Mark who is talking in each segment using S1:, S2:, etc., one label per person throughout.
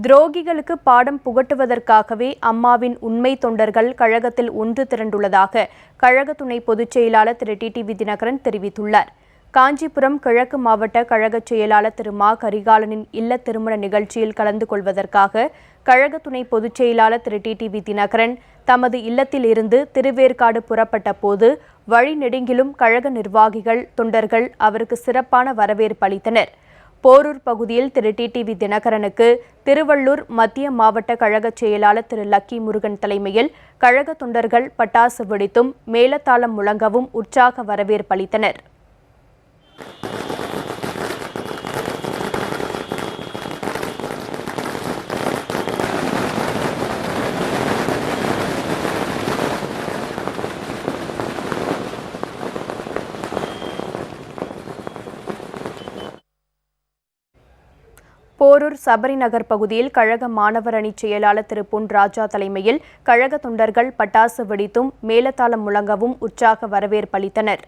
S1: துரோகிகளுக்கு பாடம் புகட்டுவதற்காகவே அம்மாவின் உண்மை தொண்டர்கள் கழகத்தில் ஒன்று திரண்டுள்ளதாக கழக துணை பொதுச் செயலாளர் திரு டிடிவி தினகரன் தெரிவித்துள்ளார். காஞ்சிபுரம் கிழக்கு மாவட்ட கழக செயலாளர் திரு மா கரிகாலனின் இல்ல திருமண நிகழ்ச்சியில் கலந்து கொள்வதற்காக கழக துணை பொதுச் செயலாளர் திரு டிடிவி தினகரன் தமது இல்லத்தில் இருந்து திருவேற்காடு புறப்பட்ட போது வழிநெடுங்கிலும் கழக நிர்வாகிகள் தொண்டர்கள் அவருக்கு சிறப்பான வரவேற்பு அளித்தனர். போரூர் பகுதியில் திரு டிடிவி தினகரனுக்கு திருவள்ளூர் மத்திய மாவட்ட கழக செயலாளர் திரு லக்கி முருகன் தலைமையில் கழக தொண்டர்கள் பட்டாசு வெடித்தும் மேளதாளம் முழங்கவும் உற்சாக வரவேற்பு அளித்தனர். போரூர் சபரிநகர் பகுதியில் கழக மாணவர் அணி செயலாளர் திரு பொன் ராஜா தலைமையில் கழக தொண்டர்கள் பட்டாசு வெடித்தும் மேளதாளம் முழங்கவும் உற்சாக வரவேற்பு அளித்தனர்.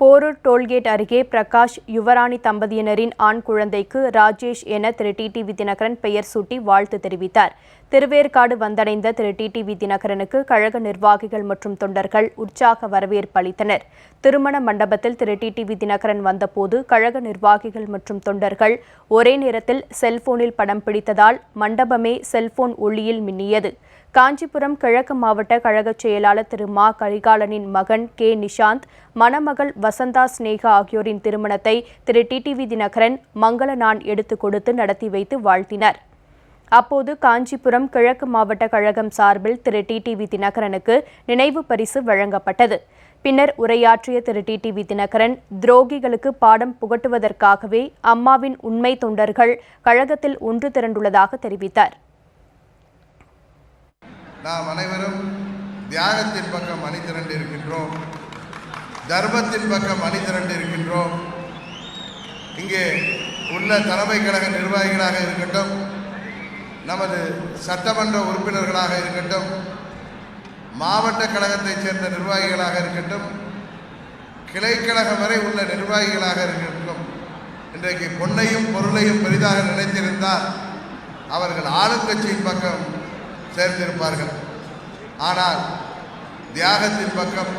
S1: போரூர் டோல்கேட் அருகே பிரகாஷ் யுவராணி தம்பதியினரின் ஆண் குழந்தைக்கு ராஜேஷ் என திரு டிடிவி தினகரன் பெயர் சூட்டி வாழ்த்து தெரிவித்தார். திருவேற்காடு வந்தடைந்த திரு டிடிவி தினகரனுக்கு கழக நிர்வாகிகள் மற்றும் தொண்டர்கள் உற்சாக வரவேற்பு அளித்தனர். திருமண மண்டபத்தில் திரு டிடிவி தினகரன் வந்தபோது கழக நிர்வாகிகள் மற்றும் தொண்டர்கள் ஒரே நேரத்தில் செல்போனில் படம் பிடித்ததால் மண்டபமே செல்போன் ஒளியில் மின்னியது. காஞ்சிபுரம் கிழக்கு மாவட்ட கழக செயலாளர் திரு மா கரிகாலனின் மகன் கே நிஷாந்த், மணமகள் வசந்தா ஸ்னேகா ஆகியோரின் திருமணத்தை திரு டிடிவி தினகரன் மங்கள நான் எடுத்துக் கொடுத்து நடத்தி வைத்து வாழ்த்தினார். அப்போது காஞ்சிபுரம் கிழக்கு மாவட்ட கழகம் சார்பில் திரு டிடிவி தினகரனுக்கு நினைவு பரிசு வழங்கப்பட்டது. பின்னர் உரையாற்றிய திரு டிடிவி தினகரன், துரோகிகளுக்கு பாடம் புகட்டுவதற்காகவே அம்மாவின் உண்மை தொண்டர்கள் கழகத்தில் ஒன்று திரண்டுள்ளதாக தெரிவித்தார்.
S2: நாம் அனைவரும் தியாகத்தின் பக்கம் அணி திரண்டு இருக்கின்றோம், தர்மத்தின் பக்கம் அணி திரண்டு இருக்கின்றோம். இங்கே உள்ள தலைமை கழக நிர்வாகிகளாக இருக்கட்டும், நமது சட்டமன்ற உறுப்பினர்களாக இருக்கட்டும், மாவட்ட கழகத்தைச் சேர்ந்த நிர்வாகிகளாக இருக்கட்டும், கிளைக்கழகம் வரை உள்ள நிர்வாகிகளாக இருக்கட்டும், இன்றைக்கு பொன்னையும் பொருளையும் பெரிதாக நினைத்திருந்தால் அவர்கள் ஆளுங்கட்சியின் பக்கம் சேர்ந்திருப்பார்கள். ஆனால் தியாகத்தின் பக்கம்,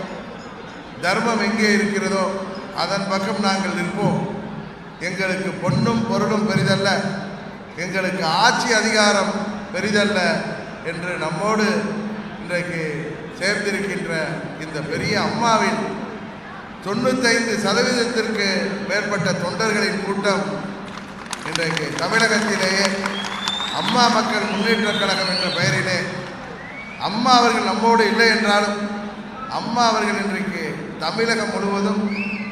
S2: தர்மம் எங்கே இருக்கிறதோ அதன் பக்கம் நாங்கள் நிற்போம். எங்களுக்கு பொன்னும் பொருளும் பெரிதல்ல, எங்களுக்கு ஆட்சி அதிகாரம் பெரிதல்ல என்று நம்மோடு இன்றைக்கு சேர்ந்திருக்கின்ற இந்த பெரிய அம்மாவின் 95% மேற்பட்ட தொண்டர்களின் கூட்டம் இன்றைக்கு தமிழகத்திலேயே அம்மா மக்கள் முன்னேற்ற கழகம் என்ற பெயரிலே, அம்மா அவர்கள் நம்மோடு இல்லை என்றாலும் அம்மா அவர்கள் இன்றைக்கு தமிழகம் முழுவதும்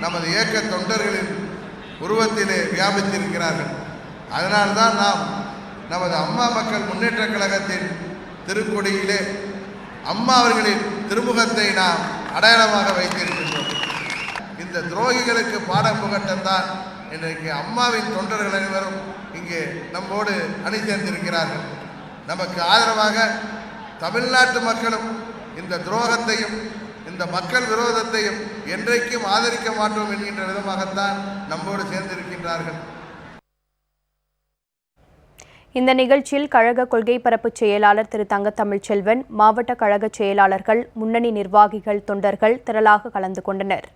S2: நமது இயக்க தொண்டர்களின் உருவத்திலே வியாபித்திருக்கிறார்கள். அதனால்தான் நாம் நமது அம்மா மக்கள் முன்னேற்ற கழகத்தின் திருக்கொடியிலே அம்மா அவர்களின் திருமுகத்தை நாம் அடையாளமாக வைத்திருக்கின்றோம். இந்த துரோகிகளுக்கு பாடம் புகட்டத்தான் இன்றைக்கு அம்மாவின் தொண்டர்கள் அனைவரும் இங்கே நம்மோடு அணி சேர்ந்திருக்கிறார்கள். நமக்கு ஆதரவாக தமிழ்நாட்டு மக்களும் இந்த துரோகத்தையும் இந்த மக்கள் விரோதத்தையும் என்றைக்கும் ஆதரிக்க மாட்டோம் என்கின்ற விதமாகத்தான் நம்மோடு சேர்ந்திருக்கின்றார்கள்.
S1: இந்த நிகழ்ச்சியில் கழக கொள்கை பரப்பு செயலாளர் திரு தங்கத்தமிழ்ச்செல்வன், மாவட்ட கழக செயலாளர்கள், முன்னணி நிர்வாகிகள், தொண்டர்கள் திரளாக கலந்து கொண்டனர்.